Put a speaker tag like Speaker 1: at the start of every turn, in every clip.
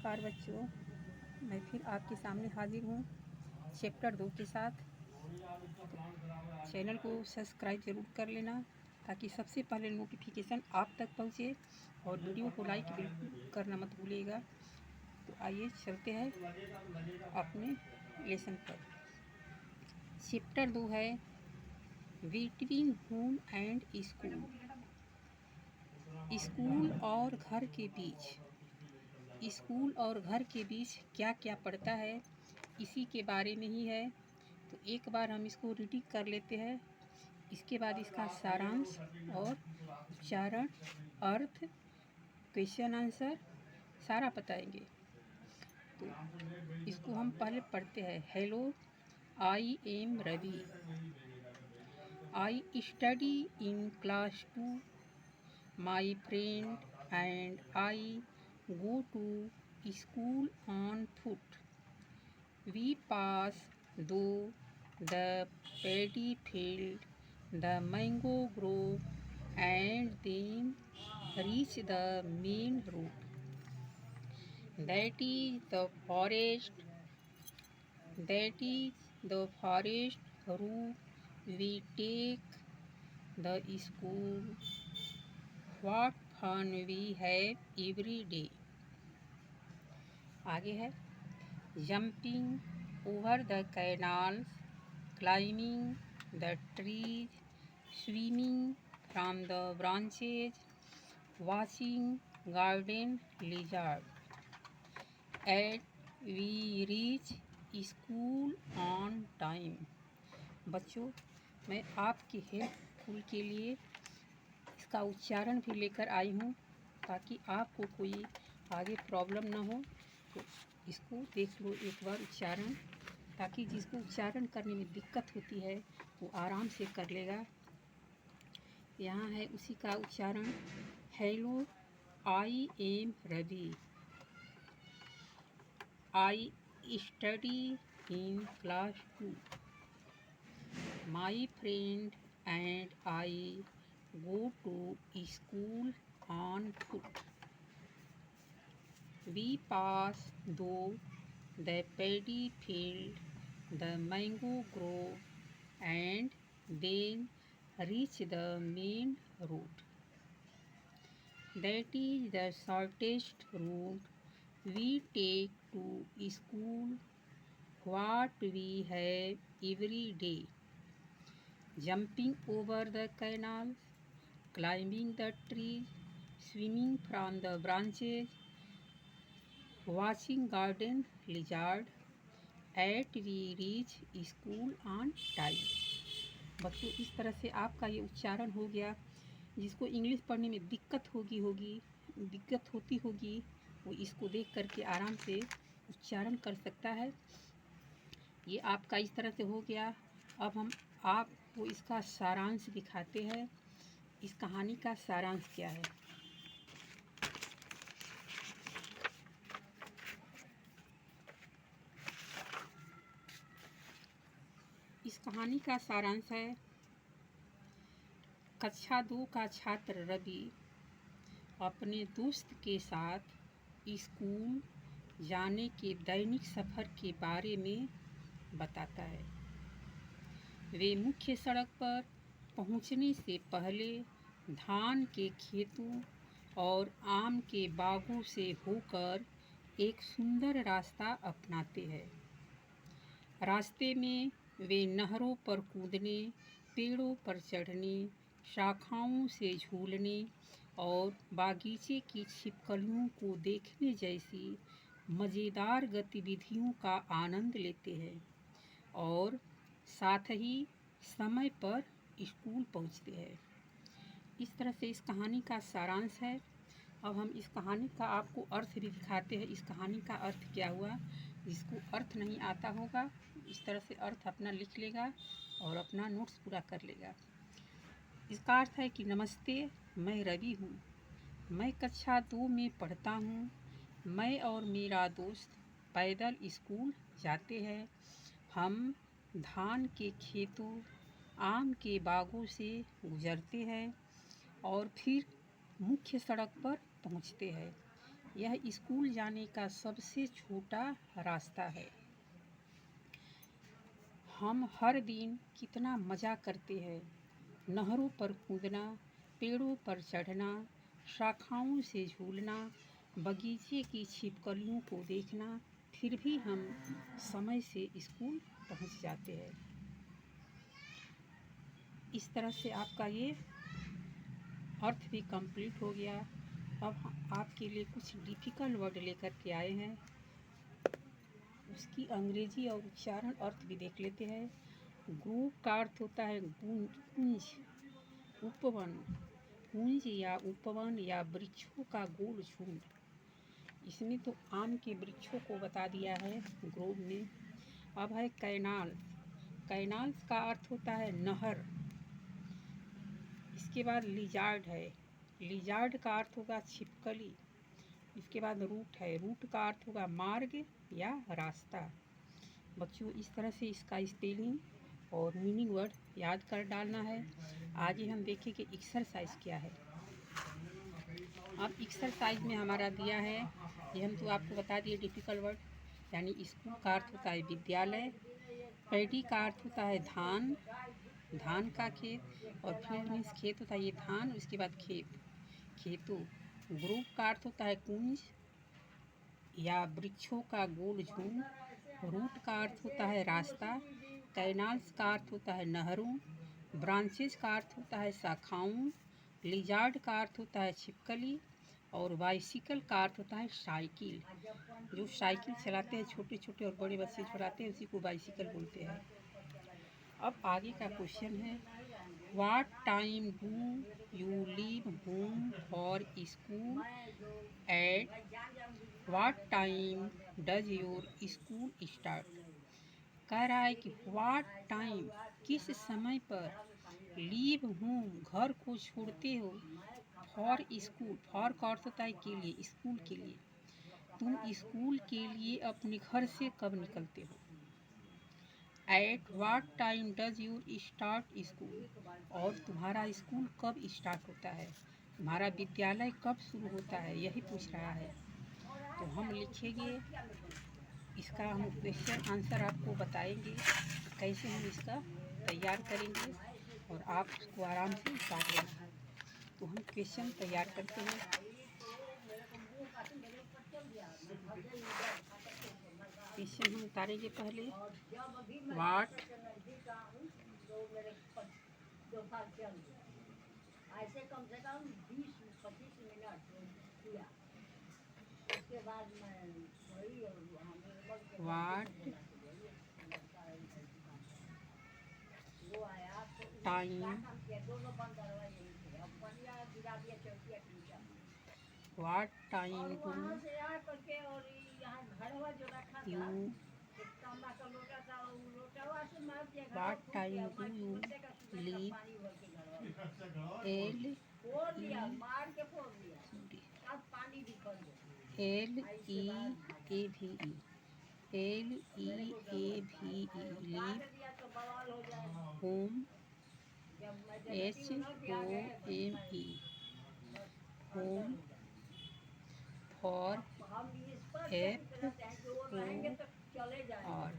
Speaker 1: नमस्कार बच्चों, मैं फिर आपके सामने हाजिर हूँ चैप्टर 2 के साथ। चैनल को सब्सक्राइब ज़रूर कर लेना ताकि सबसे पहले नोटिफिकेशन आप तक पहुँचे, और वीडियो को लाइक बिल्कुल करना मत भूलिएगा। तो आइए चलते हैं अपने लेसन पर। चैप्टर 2 है between home and school. School और घर के बीच, स्कूल और घर के बीच क्या क्या पड़ता है, इसी के बारे में ही है। तो एक बार हम इसको रीडिंग कर लेते हैं, इसके बाद इसका सारांश और उच्चारण, अर्थ, क्वेश्चन आंसर सारा बताएंगे। तो इसको हम पहले पढ़ते हैं। Hello, I am Ravi. I study in class 2। My friend and I go to school on foot. We pass through the paddy field, the mango grove, and then reach the main road. That is the forest. That is the forest route we take the school. What fun we have every day. आगे है jumping over the canals, climbing the trees, swimming from the branches, watching garden lizard. At we reach school on time. बच्चों, मैं आपके helpful के लिए इसका उच्चारण भी लेकर आई हूँ ताकि आपको कोई आगे प्रॉब्लम ना हो। तो इसको देख लो एक बार उच्चारण, ताकि जिसको उच्चारण करने में दिक्कत होती है वो आराम से कर लेगा। यहाँ है उसी का उच्चारण। Hello, I am Ravi. I study in class 2। My friend and I go to school on foot. We pass through the paddy field, the mango grove, and then reach the main road. That is the shortest route we take to school. What we have every day. Jumping over the canals, climbing the trees, swimming from the branches, watching garden lizard, at we reach school on time. बच्चों, इस तरह से आपका ये उच्चारण हो गया। जिसको इंग्लिश पढ़ने में दिक्कत होती होगी वो इसको देख करके आराम से उच्चारण कर सकता है। ये आपका इस तरह से हो गया। अब हम आपको इसका सारांश दिखाते हैं। इस कहानी का सारांश क्या है। इस कहानी का सारांश है, कक्षा 2 का छात्र रवि अपने दोस्त के साथ स्कूल जाने के दैनिक सफ़र के बारे में बताता है। वे मुख्य सड़क पर पहुंचने से पहले धान के खेतों और आम के बागों से होकर एक सुंदर रास्ता अपनाते हैं। रास्ते में वे नहरों पर कूदने, पेड़ों पर चढ़ने, शाखाओं से झूलने और बागीचे की छिपकलियों को देखने जैसी मज़ेदार गतिविधियों का आनंद लेते हैं और साथ ही समय पर स्कूल पहुंचते हैं। इस तरह से इस कहानी का सारांश है। अब हम इस कहानी का आपको अर्थ भी दिखाते हैं। इस कहानी का अर्थ क्या हुआ। जिसको अर्थ नहीं आता होगा इस तरह से अर्थ अपना लिख लेगा और अपना नोट्स पूरा कर लेगा। इसका अर्थ है कि नमस्ते, मैं रवि हूँ। मैं कक्षा 2 में पढ़ता हूँ। मैं और मेरा दोस्त पैदल स्कूल जाते हैं। हम धान के खेतों, आम के बागों से गुजरते हैं और फिर मुख्य सड़क पर पहुँचते हैं। यह स्कूल जाने का सबसे छोटा रास्ता है। हम हर दिन कितना मज़ा करते हैं, नहरों पर कूदना, पेड़ों पर चढ़ना, शाखाओं से झूलना, बगीचे की छिपकलियों को देखना, फिर भी हम समय से स्कूल पहुंच जाते हैं। इस तरह से आपका ये अर्थ भी कंप्लीट हो गया। अब आपके लिए कुछ डिफ़िकल्ट वर्ड लेकर के आए हैं, उसकी अंग्रेजी और उच्चारण अर्थ भी देख लेते हैं। ग्रुप का अर्थ होता है कुंज, उपवन, कुंज या उपवन या वृक्षों का गोल झुंड। इसमें तो आम के वृक्षों को बता दिया है ग्रोव में। अब है कैनाल। कैनाल्स का अर्थ होता है नहर। इसके बाद लिजार्ड है। लिजार्ड का अर्थ होगा छिपकली। इसके बाद रूट है। रूट का अर्थ होगा मार्ग या रास्ता। बच्चों, इस तरह से इसका स्पेलिंग और मीनिंग वर्ड याद कर डालना है। आगे हम देखें कि एक्सरसाइज क्या है। अब एक्सरसाइज में हमारा दिया है, ये हम तो आपको बता दिए डिफ़िकल्ट वर्ड, यानी स्कूल का अर्थ होता है विद्यालय, पैडी का अर्थ होता है धान, धान का खेत, और फील्ड मीन्स खेत होता है ये धान, उसके बाद खेत, खेतों। ग्रुप का अर्थ होता है कुंज या वृक्षों का गोल झुंड। रूट का अर्थ होता है रास्ता। कैनाल्स का अर्थ होता है नहरों। ब्रांचेज का अर्थ होता है शाखाओं। लिजार्ड का अर्थ होता है छिपकली। और बाइसिकल का अर्थ होता है साइकिल। जो साइकिल चलाते हैं छोटे छोटे और बड़े बच्चे चलाते हैं, उसी को बाइसिकल बोलते हैं। अब आगे का क्वेश्चन है, what time do you leave home for school eight what time does your school start. कह रहा है कि व्हाट टाइम, किस समय पर, लीव होम, घर को छोड़ते हो, फॉर स्कूल, फॉर का अर्थ होता है के लिए, स्कूल के लिए, तुम स्कूल के लिए अपने घर से कब निकलते हो। At what time does your start school, और तुम्हारा स्कूल कब स्टार्ट होता है, तुम्हारा विद्यालय कब शुरू होता है, यही पूछ रहा है। तो हम लिखेंगे, इसका हम क्वेश्चन आंसर आपको बताएंगे कैसे हम इसका तैयार करेंगे, और आप उसको आराम से उतार लेना। तो हम क्वेश्चन तैयार करते हैं। क्वेश्चन हम उतारेंगे पहले। व्हाट ऐसे कम से कम 20-25 मिनट किया, उसके बाद मैं वही what time, what time do you, what time do you leave, L E A V E, L E A V E, leave, home, H O M E, home, for, F O R,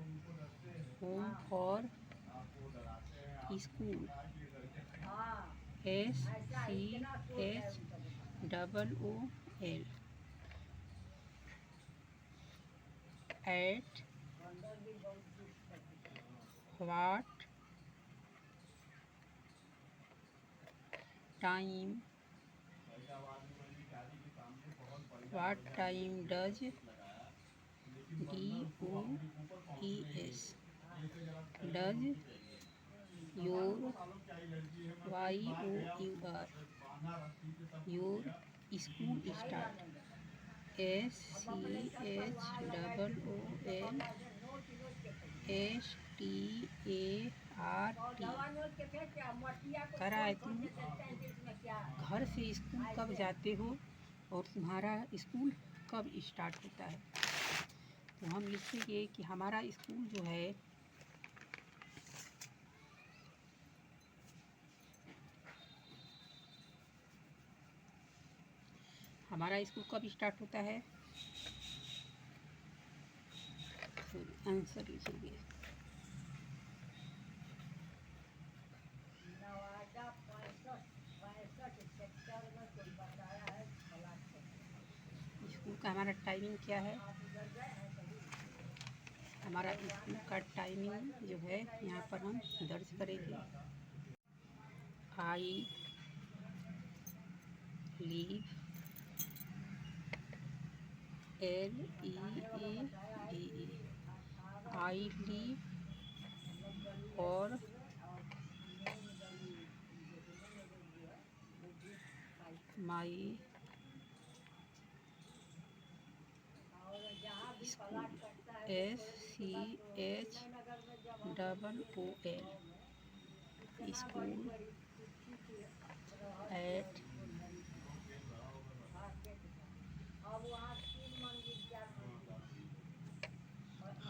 Speaker 1: home for school, S C H double O L, at what time, what time does, D O E S, does your, Y O U R, your school start, S C H double O L S T A R T. करा है, तुम घर से school कब जाते हो और तुम्हारा स्कूल कब स्टार्ट होता है। तो हम लिखेंगे कि हमारा स्कूल जो है हमारा स्कूल कब स्टार्ट होता है? आंसर लीजिए। स्कूल का हमारा टाइमिंग क्या है? हमारा स्कूल का टाइमिंग जो है यहाँ पर हम दर्ज करेंगे। I leave, LEAVE, I leave और my school, SCHOOL, school at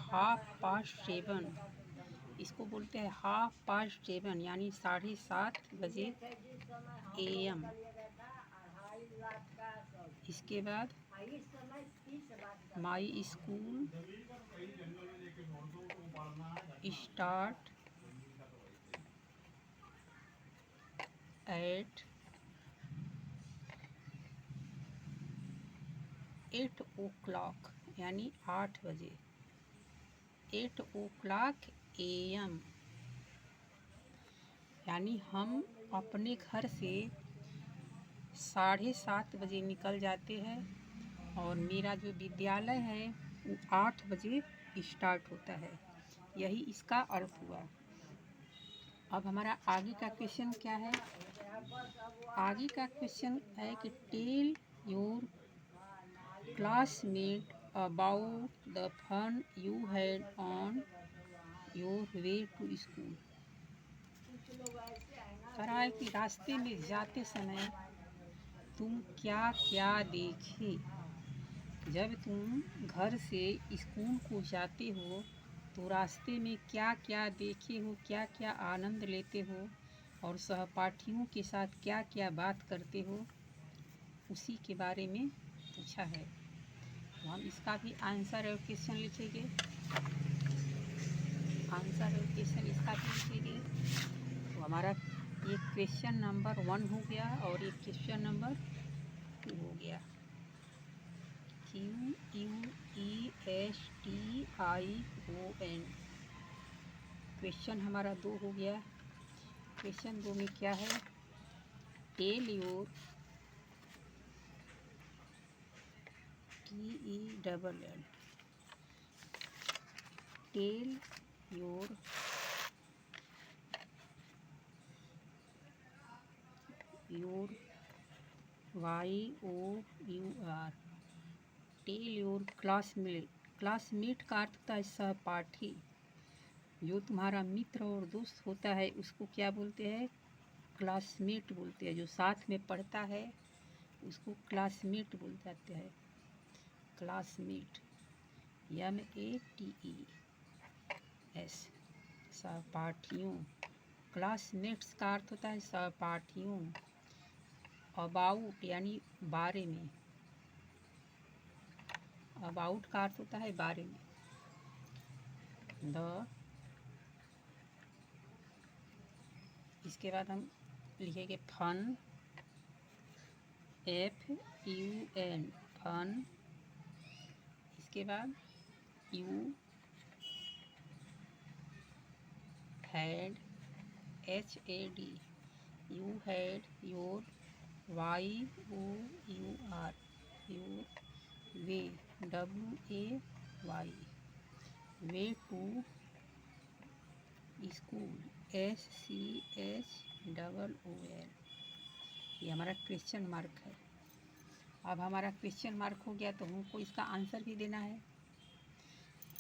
Speaker 1: 7:30। इसको बोलते हैं 7:30 यानी 7:30 AM। इसके बाद my school start at 8 o'clock यानी 8 बजे, 8 o'clock AM। यानी हम अपने घर से 7:30 बजे निकल जाते हैं और मेरा जो विद्यालय है वो 8 बजे स्टार्ट होता है। यही इसका अर्थ हुआ। अब हमारा आगे का क्वेश्चन क्या है? आगे का क्वेश्चन है कि tell your classmate about the fun you had on your way to school. कह रहा है कि रास्ते में जाते समय तुम क्या क्या देखे। जब तुम घर से स्कूल को जाते हो तो रास्ते में क्या क्या देखे हो, क्या क्या आनंद लेते हो और सहपाठियों के साथ क्या क्या बात करते हो, उसी के बारे में पूछा है। तो हम इसका भी आंसर और क्वेश्चन लिखेंगे। आंसर और क्वेश्चन इसका भी लिखेंगे। तो हमारा ये क्वेश्चन नंबर 1 हो गया और ये क्वेश्चन नंबर 2 हो गया। QUESTION क्वेश्चन हमारा 2 हो गया। क्वेश्चन 2 में क्या है? Tell your TELL tell your YOUR tell your classmate. Classmate का अर्थ होता है सहपाठी। जो तुम्हारा मित्र और दोस्त होता है उसको क्या बोलते हैं? क्लासमेट बोलते हैं। जो साथ में पढ़ता है उसको क्लासमेट बोल जाते हैं। क्लासमेट MATES सहपाठियों। क्लासमेट्स का अर्थ होता है सहपाठियों। अबाउट यानी बारे में। अबाउट का अर्थ होता है बारे में। द इसके बाद हम लिखेंगे फन FUN फन। इसके बाद you had HAD you had your YOUR your way WAY way to school SCHOOL। ये हमारा क्वेश्चन मार्क है। अब हमारा क्वेश्चन मार्क हो गया तो हमको इसका आंसर भी देना है।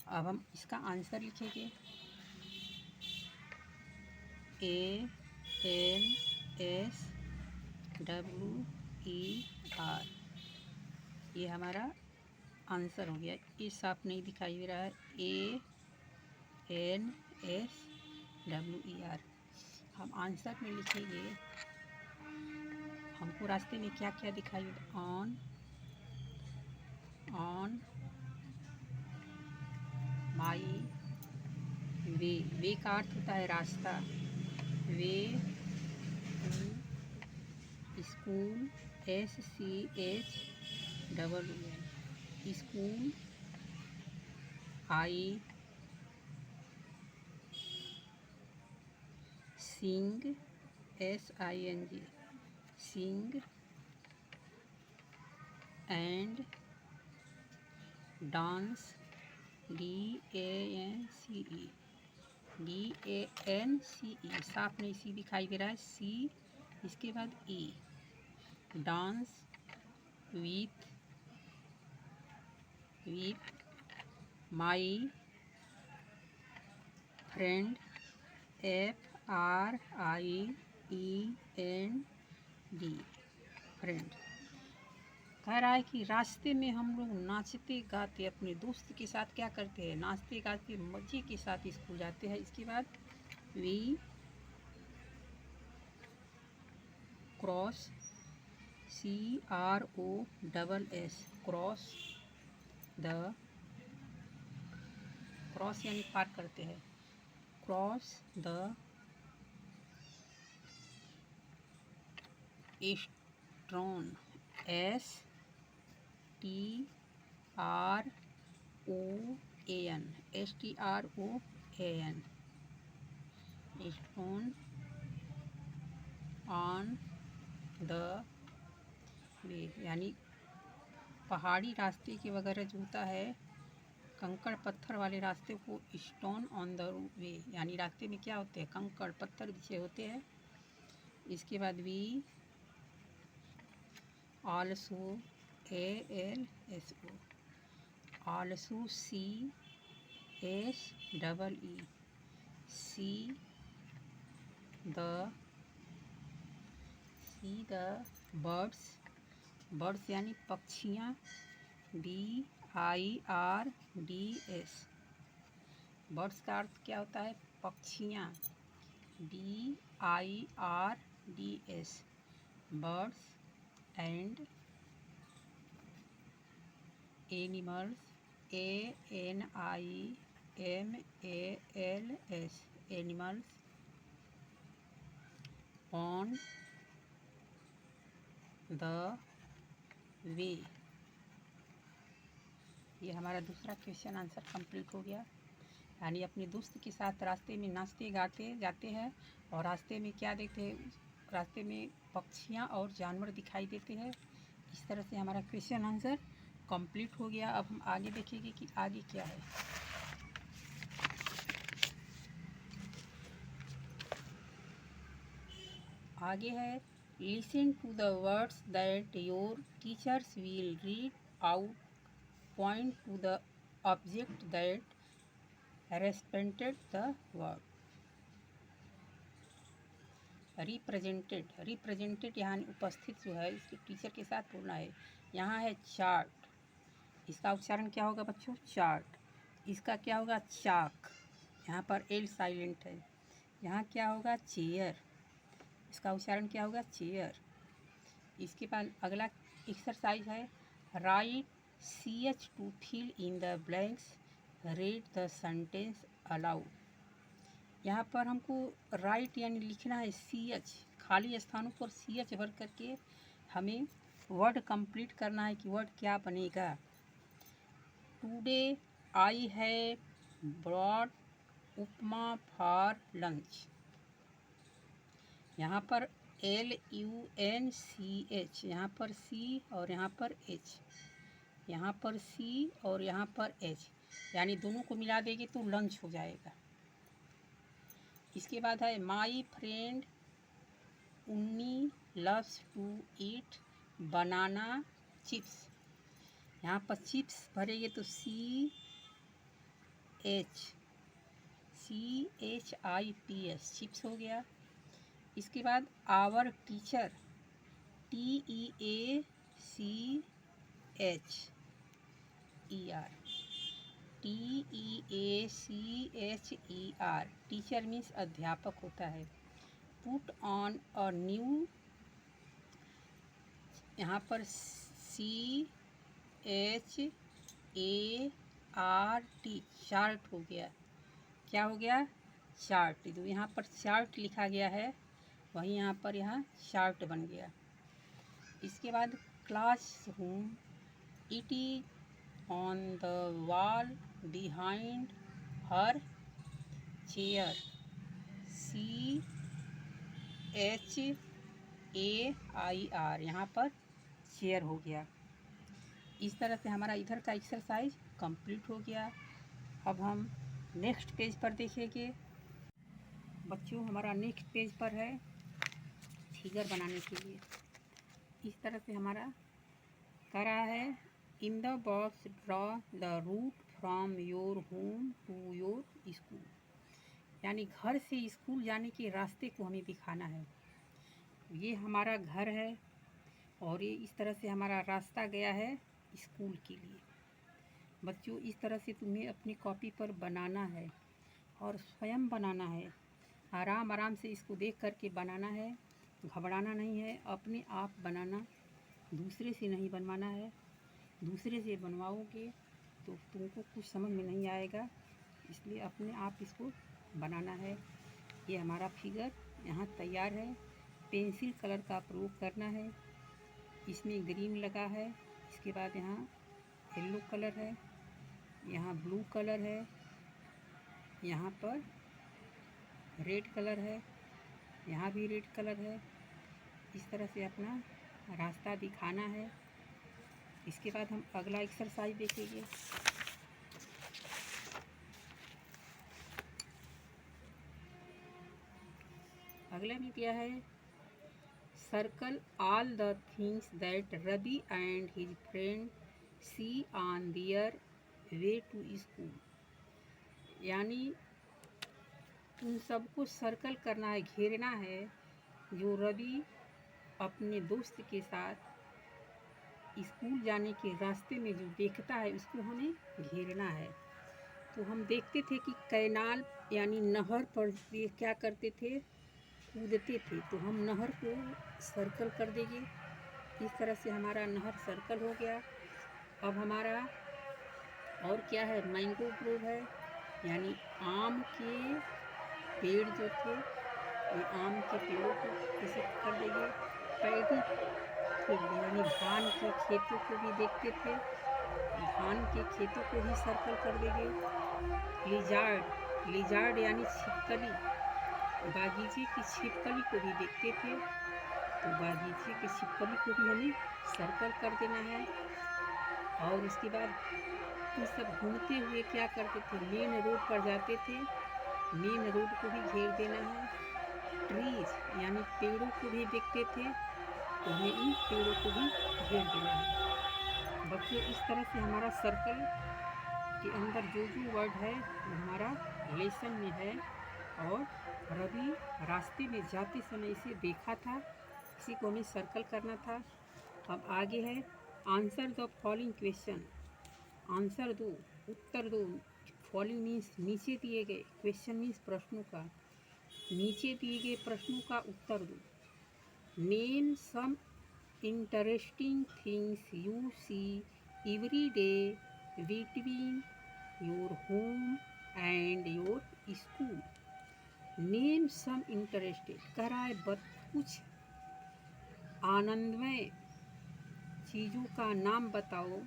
Speaker 1: अब हम इसका आंसर लिखेंगे ANSWER। ये हमारा आंसर हो गया। ये साफ नहीं दिखाई दे रहा है। ANSWER हम आंसर में लिखेंगे। हमको रास्ते में क्या क्या दिखाई ऑन ऑन माई वे। वे का अर्थ होता है रास्ता। Way to school, SCHOOL, school. I sing, SING, sing. And dance, DANCE, साफ नहीं सी दिखाई दे रहा है, सी इसके बाद E। Dance with my friend, FRIEND, friend. कह रहा है कि रास्ते में हम लोग नाचते गाते अपने दोस्त के साथ क्या करते हैं, नाचते गाते मज़े के साथ स्कूल जाते हैं। इसके बाद वी क्रॉस, CROSS, क्रॉस यानी पार करते हैं, cross the स्ट्रोन, STROAN, stone on the way, यानी पहाड़ी रास्ते के वगैरह जो होता है, कंकड़ पत्थर वाले रास्ते को स्टोन ऑन द वे, यानी रास्ते में क्या होते हैं, कंकड़ पत्थर बिछे होते हैं। इसके बाद we also, ALSO, also CSEE, see the birds यानी पक्षियाँ, BIRDS, बर्ड्स का अर्थ क्या होता है, पक्षियाँ, BIRDS, birds. And animals, ANIMALS, animals. On the way. ये हमारा दूसरा क्वेश्चन आंसर कंप्लीट हो गया। यानी अपने दोस्त के साथ रास्ते में नाचते गाते जाते हैं और रास्ते में क्या देखते हैं, रास्ते में पक्षियाँ और जानवर दिखाई देते हैं। इस तरह से हमारा क्वेश्चन आंसर कंप्लीट हो गया। अब हम आगे देखेंगे कि आगे क्या है। आगे है, listen to the words that your teachers will read out, point to the object that represented the word। Represented यहाँ उपस्थित जो है, इसके टीचर के साथ बोलना है। यहाँ है चार्ट, इसका उच्चारण क्या होगा बच्चों, चार्ट। इसका क्या होगा, चाक, यहाँ पर एल साइलेंट है। यहाँ क्या होगा, चेयर, इसका उच्चारण क्या होगा, चेयर। इसके बाद अगला एक्सरसाइज है, write CH to fill in the blanks, read the sentence aloud. यहाँ पर हमको राइट यानी लिखना है CH, खाली स्थानों पर CH भर करके हमें वर्ड कंप्लीट करना है कि वर्ड क्या बनेगा। Today I have brought upma for lunch. यहाँ पर LUNCH, यहाँ पर C और यहाँ पर H, यहाँ पर C और यहाँ पर H, यानी दोनों को मिला देंगे तो लंच हो जाएगा। इसके बाद है, my friend Unni loves to eat banana chips. यहाँ पर चिप्स भरेंगे तो CHIPS, चिप्स हो गया। इसके बाद our teacher, TEACHER, TEACHER, teacher means अध्यापक होता है। पुट ऑन अ न्यू, यहाँ पर CHOOL CHART, चार्ट हो गया। क्या हो गया? चार्ट। जो यहाँ पर चार्ट लिखा गया है वही यहाँ पर चार्ट बन गया। इसके बाद classroom, it is on the wall behind her chair, CHAIR, यहाँ पर चेयर हो गया। इस तरह से हमारा इधर का एक्सरसाइज कंप्लीट हो गया। अब हम नेक्स्ट पेज पर देखेंगे। बच्चों, हमारा नेक्स्ट पेज पर है फिगर बनाने के लिए। इस तरह से हमारा करा है, in the box draw the route from your home to your school, यानी घर से स्कूल जाने के रास्ते को हमें दिखाना है। ये हमारा घर है और ये इस तरह से हमारा रास्ता गया है स्कूल के लिए। बच्चों, इस तरह से तुम्हें अपनी कॉपी पर बनाना है और स्वयं बनाना है। आराम आराम से इसको देख कर के बनाना है, घबराना नहीं है, अपने आप बनाना, दूसरे से नहीं बनवाना है। दूसरे से बनवाओगे तो तुमको कुछ समझ में नहीं आएगा, इसलिए अपने आप इसको बनाना है। ये हमारा फिगर यहाँ तैयार है। पेंसिल कलर का प्रयोग करना है। इसमें ग्रीन लगा है, इसके बाद यहाँ येलो कलर है, यहाँ ब्लू कलर है, यहाँ पर रेड कलर है, यहाँ भी रेड कलर है। इस तरह से अपना रास्ता दिखाना है। इसके बाद हम अगला एक्सरसाइज देखेंगे। अगले में क्या है, circle all the things that Ravi and his friend see on their way to school, यानी उन सबको सर्कल करना है, घेरना है, जो रवि अपने दोस्त के साथ स्कूल जाने के रास्ते में जो देखता है उसको हमें घेरना है। तो हम देखते थे कि कैनाल यानी नहर पर ये क्या करते थे, कूदते थे। तो हम नहर को सर्कल कर देंगे। इस तरह से हमारा नहर सर्कल हो गया। अब हमारा और क्या है, मैंगो ग्रोव है, यानी आम के पेड़ जो थे, ये आम के पेड़ों को कैसे कर देंगे। पैडी फील्ड यानी धान के खेतों को भी देखते थे, धान के खेतों को भी सर्कल कर देंगे। लिजार्ड यानी छिपकली, बागीचे की छिपकली को भी देखते थे, तो बागीचे की छिपकली को भी हमें सर्कल कर देना है। और उसके बाद ये सब घूमते हुए क्या करते थे, मेन रोड पर जाते थे, मेन रोड को भी घेर देना है। ट्रीज यानी पेड़ों को भी देखते थे, तो हमें इन पेड़ों को भी घेर देना है। बच्चों, इस तरह से हमारा सर्कल के अंदर जो जो वर्ड है वो हमारा लेसन में है। और रवि रास्ते में जाते समय इसे देखा था, इसी को हमें सर्कल करना था। अब आगे है, answer the following question, answer दो, उत्तर दो। फॉलोइंग मीन्स नीचे दिए गए, क्वेश्चन मीन्स प्रश्नों का, नीचे दिए गए प्रश्नों का उत्तर दो। Name some interesting things you see every day between your home and your school. Name some interested कह रहा है, कुछ आनंदमय चीज़ों का नाम बताओ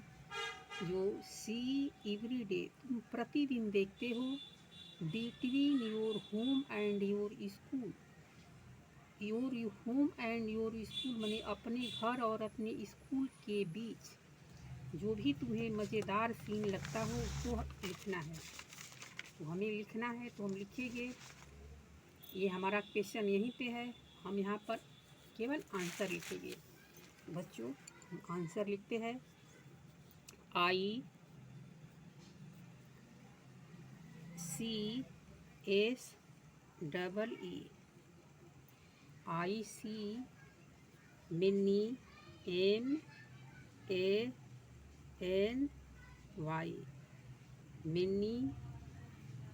Speaker 1: जो सी एवरी डे तुम प्रतिदिन देखते हो, between your home and your school. Your home and your school माने अपने घर और अपने स्कूल के बीच जो भी तुम्हें मज़ेदार सीन लगता हो उसको लिखना है। तो हमें लिखना है, तो हम लिखेंगे। ये हमारा क्वेश्चन यहीं पे है, हम यहाँ पर केवल आंसर लिखेंगे। बच्चों, हम आंसर लिखते हैं, ICSEE, I see many, MANY, many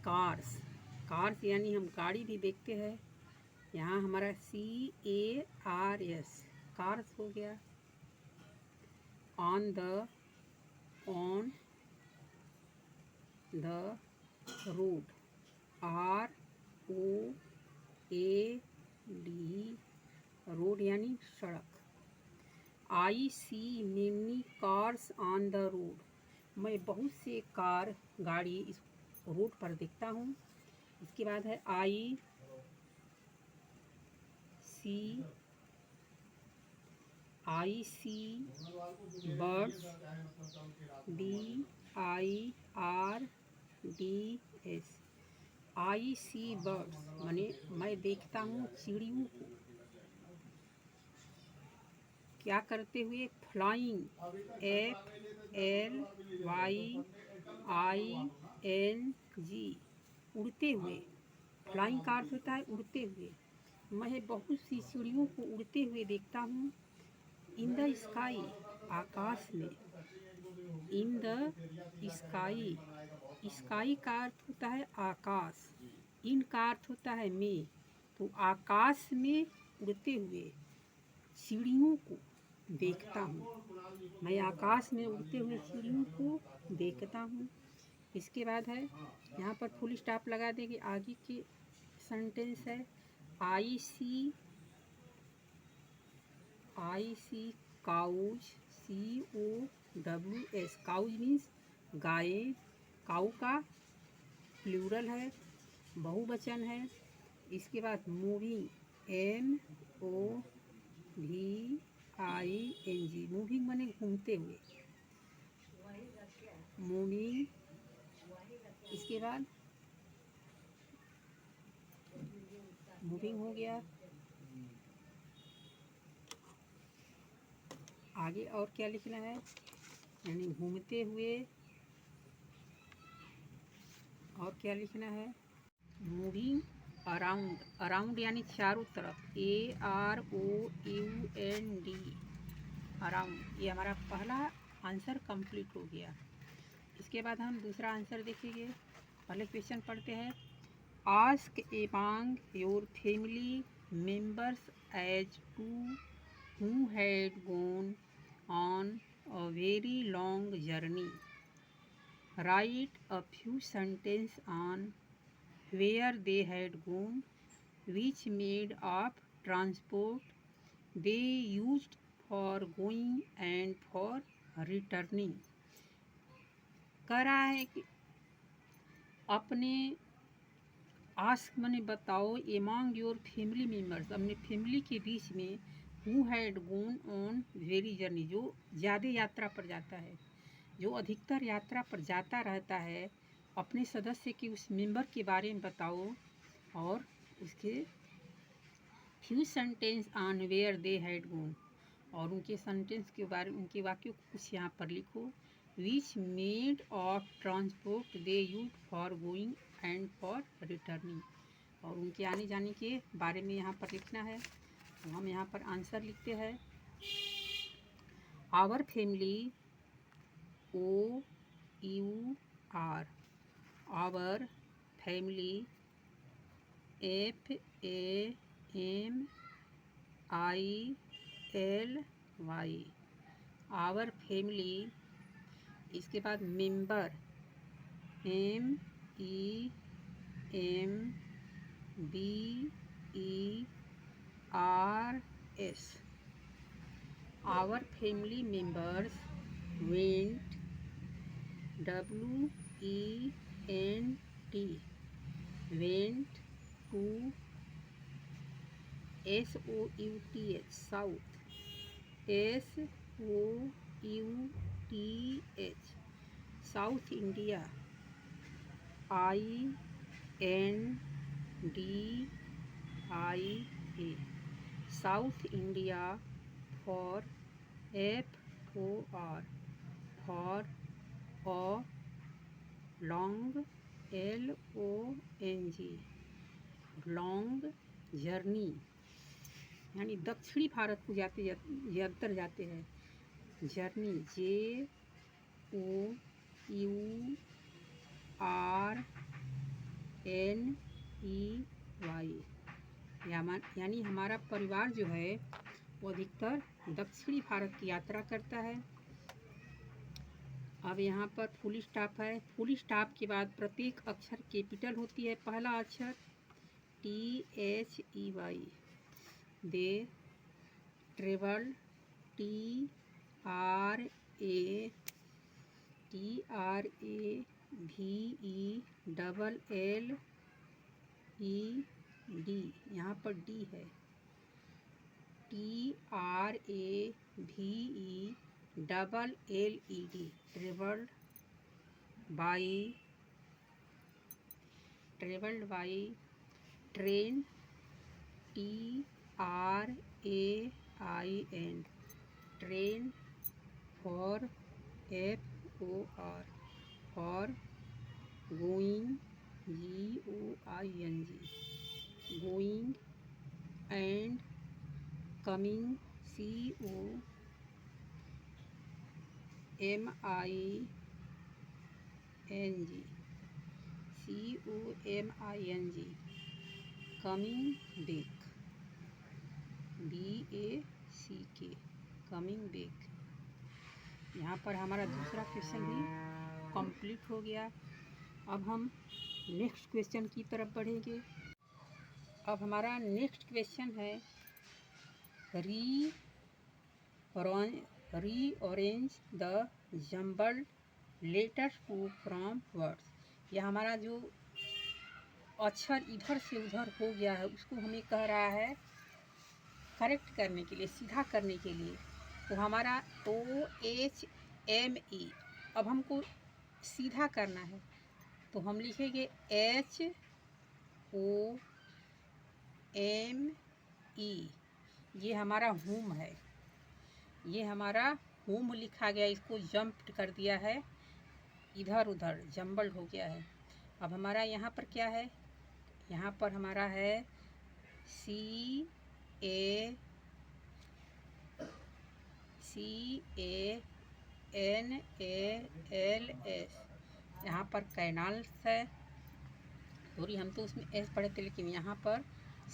Speaker 1: cars, cars यानी हम गाड़ी भी देखते हैं, यहाँ हमारा CARS कार्स हो गया। On the on the road, ROAD, road यानी सड़क। I see many cars on the road, मैं बहुत से गाड़ी इस रोड पर देखता हूँ। इसके बाद है आई सी बर्ड्स, BIRDS। आई सी बर्ड्स माने मैं देखता हूँ चिड़ियों को क्या करते हुए, फ्लाइंग, FLYING, उड़ते हुए। फ्लाइंग का अर्थ होता है उड़ते हुए। मैं बहुत सी चिड़ियों को उड़ते हुए देखता हूँ। इन द स्काई, आकाश में। इन द स्काई, स्काई का अर्थ होता है आकाश, इन का अर्थ होता है में। तो आकाश में उड़ते हुए चिड़ियों को देखता हूँ। मैं आकाश में उड़ते हुए चिड़ियों को देखता हूँ। इसके बाद है यहाँ पर फुल स्टॉप लगा देंगे। आगे के सेंटेंस है आई सी काउज, COWS, काउज मीन्स गायें। काऊ का प्लूरल है, बहुवचन है। इसके बाद मूविंग, MOVING, मूविंग माने घूमते हुए, मूविंग। इसके बाद मूविंग हो गया। आगे और क्या लिखना है, यानी घूमते हुए। और क्या लिखना है, मूविंग अराउंड, अराउंड यानी चारों तरफ, AROUND, अराउंड। ये हमारा पहला आंसर कंप्लीट हो गया। इसके बाद हम दूसरा आंसर देखेंगे। पहले क्वेश्चन पढ़ते हैं। Ask among your family members as to who had gone on a very long journey. Write a few sentences on where they had gone, which made of transport they used for going and for returning। कह रहा है कि अपने ask माने बताओ, among your family members, अपने family के बीच में, who had gone on very journey, जो ज़्यादा यात्रा पर जाता है, जो अधिकतर यात्रा पर जाता रहता है, अपने सदस्य के उस मेंबर के बारे में बताओ। और उसके few sentence on where they had gone, और उनके सेंटेंस के बारे में, उनके वाक्यों को कुछ यहाँ पर लिखो। Which made of transport they use for going and for returning, और उनके आने जाने के बारे में यहाँ पर लिखना है। तो हम यहाँ पर आंसर लिखते हैं। Our family, OUR, our family, FAMILY, our family. इसके बाद member, MEMBERS, our family members went, WENT, went to, SOUTH, south, SOUTH, south India, INDIA, south India. For, FOR, for a long, LONG, long journey, यानी दक्षिणी भारत को ज़्यादातर जाते हैं। Journey, JOURNEY, यानी हमारा परिवार जो है वो अधिकतर दक्षिणी भारत की यात्रा करता है। अब यहाँ पर फुल स्टॉप है। फुल स्टॉप के बाद प्रत्येक अक्षर कैपिटल होती है। पहला अक्षर THEY, दे ट्रेवल, TRAVELLED, यहाँ पर डी है, TRAVELLED, travelled by train, TRAIN, train, for for going, going, and coming, COMING, coming back, BACK, coming back. यहाँ पर हमारा दूसरा क्वेश्चन भी कंप्लीट हो गया। अब हम नेक्स्ट क्वेश्चन की तरफ बढ़ेंगे। अब हमारा नेक्स्ट क्वेश्चन है rearrange the jumbled letters to from words. यह हमारा जो अक्षर इधर से उधर हो गया है उसको हमें कह रहा है करेक्ट करने के लिए, सीधा करने के लिए। तो हमारा OHME अब हमको सीधा करना है, तो हम लिखेंगे HOME। ये हमारा होम है, ये हमारा होम लिखा गया, इसको जंप कर दिया है, इधर उधर जंबल हो गया है। अब हमारा यहाँ पर क्या है, यहाँ पर हमारा है CANALS, यहाँ पर कैनाल्स है। सॉरी, हम तो उसमें एस पढ़े थे, लेकिन यहाँ पर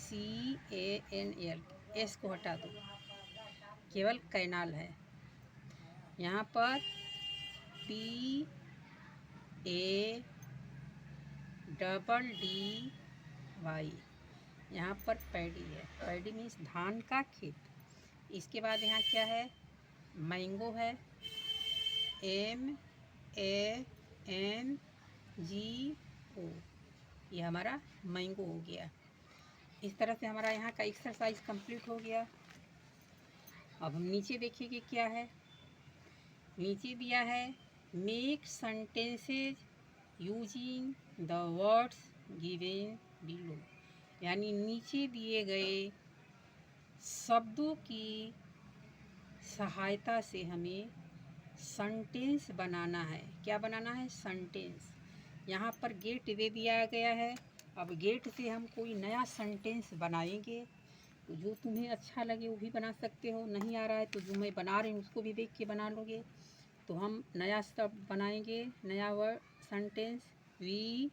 Speaker 1: CANL, एस को हटा दो, केवल कैनाल है। यहाँ पर PADDY, यहाँ पर पैडी है, पैडी मीन्स धान का खेत। इसके बाद यहाँ क्या है, मैंगो है, MANGO, ये हमारा मैंगो हो गया। इस तरह से हमारा यहाँ का एक्सरसाइज कंप्लीट हो गया। अब हम नीचे देखेंगे क्या है। नीचे दिया है make sentences using the words given below, यानी नीचे दिए गए शब्दों की सहायता से हमें सेंटेंस बनाना है। क्या बनाना है, सेंटेंस। यहाँ पर गेट दे दिया गया है। अब गेट से हम कोई नया सेंटेंस बनाएंगे, तो जो तुम्हें अच्छा लगे वो भी बना सकते हो। नहीं आ रहा है तो जो मैं बना रही हूँ उसको भी देख के बना लोगे। तो हम नया शब्द बनाएंगे, नया word sentence. We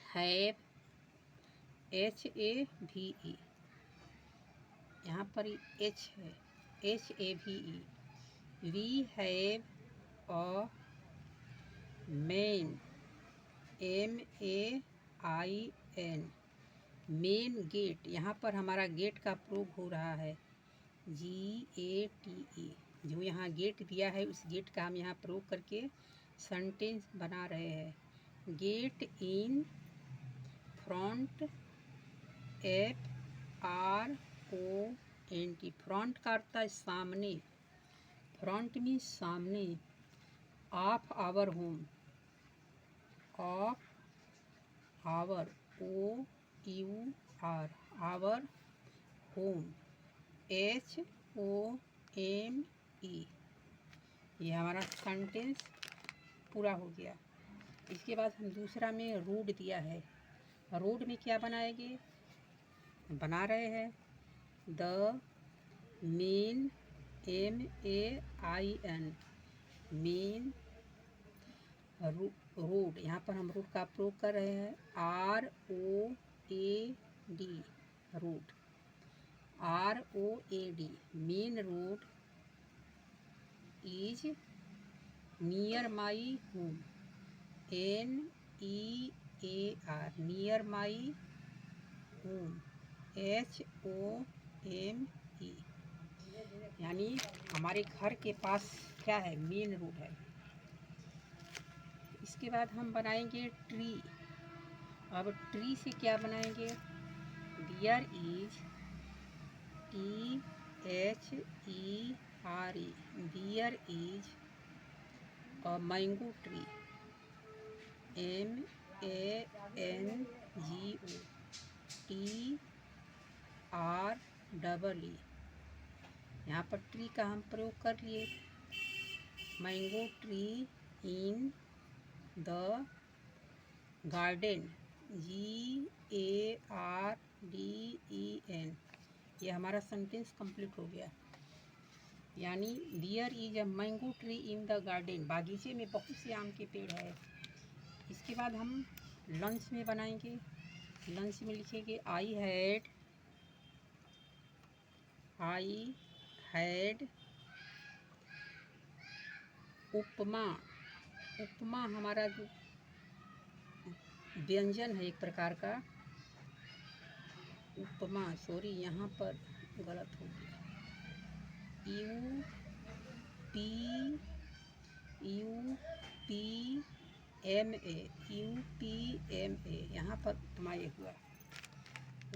Speaker 1: have, HAVE, यहाँ पर H है, HAVE, we have a main, MAIN, main gate. यहाँ पर हमारा गेट का प्रयोग हो रहा है, GATE, जो यहाँ गेट दिया है उस गेट का हम यहाँ प्रयोग करके सेंटेंस बना रहे हैं। Gate in front, FRONT, front का अर्थ है सामने, फ्रंट मीन्स सामने। Of our home, of our, OUR, our home, HOME। ये हमारा सेंटेंस पूरा हो गया। इसके बाद हम दूसरा में रोड दिया है। रोड में क्या बनाएंगे, बना रहे हैं the main, MAIN, main road. यहाँ पर हम रोड का प्रयोग कर रहे हैं, ROAD, road, ROAD, main road is near my home, NEAR, near my home, HOME, यानी हमारे घर के पास क्या है, मेन रोड है। इसके बाद हम बनाएंगे ट्री। अब ट्री से क्या बनाएंगे, there is THERE, there is a mango tree, MANGO TREE। यहाँ पर ट्री का हम प्रयोग कर लिए। Mango tree in the garden, GARDEN। ये हमारा सेंटेंस कंप्लीट हो गया। यानी there is a mango tree in the garden, बागीचे में बहुत से आम के पेड़ है। इसके बाद हम लंच में बनाएंगे। लंच में लिखेंगे आई हैड उपमा। उपमा हमारा जो व्यंजन है एक प्रकार का, उपमा, सॉरी यहाँ पर गलत हो गया, UPMA, यहाँ पर उपमा ये हुआ।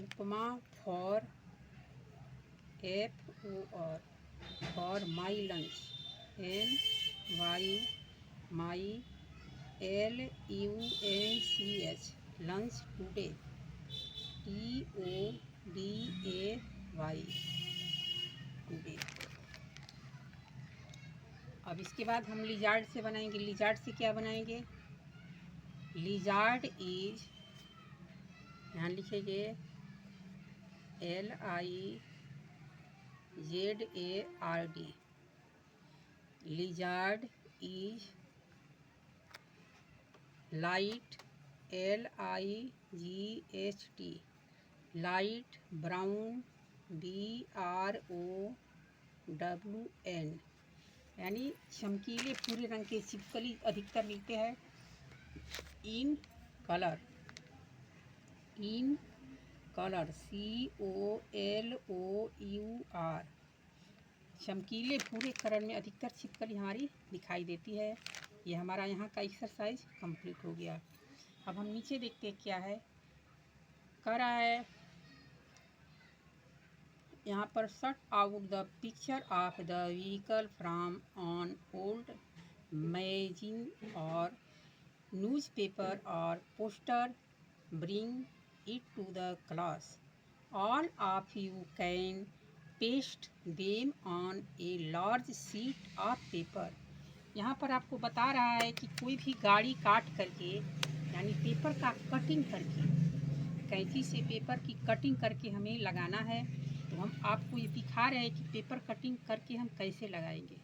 Speaker 1: Upma for FOR, for my lunch, MY LUNCH, lunch today, TODAY, today. अब इसके बाद हम लिजार्ड से बनाएंगे। लिजार्ड से क्या बनाएंगे, लिजार्ड इज, यहाँ लिखेंगे LIZARD, lizard is light, LIGHT, light brown, BROWN, यानी चमकीले भूरे रंग के छिपकली अधिकतर मिलते हैं। इन कलर, COLOUR, चमकीले भूरे कलर में अधिकतर छिपकली हमारी दिखाई देती है। ये हमारा यहाँ का एक्सरसाइज कंप्लीट हो गया। अब हम नीचे देखते हैं क्या है कर रहा है। यहाँ पर shut out the picture of the vehicle from on old magazine और न्यूज़पेपर और poster, bring it to the class. All of you can paste them on a large sheet of paper. यहाँ पर आपको बता रहा है कि कोई भी गाड़ी काट करके, यानी पेपर का कटिंग करके, कैंची से पेपर की कटिंग करके हमें लगाना है। तो हम आपको ये दिखा रहे हैं कि पेपर कटिंग करके हम कैसे लगाएंगे।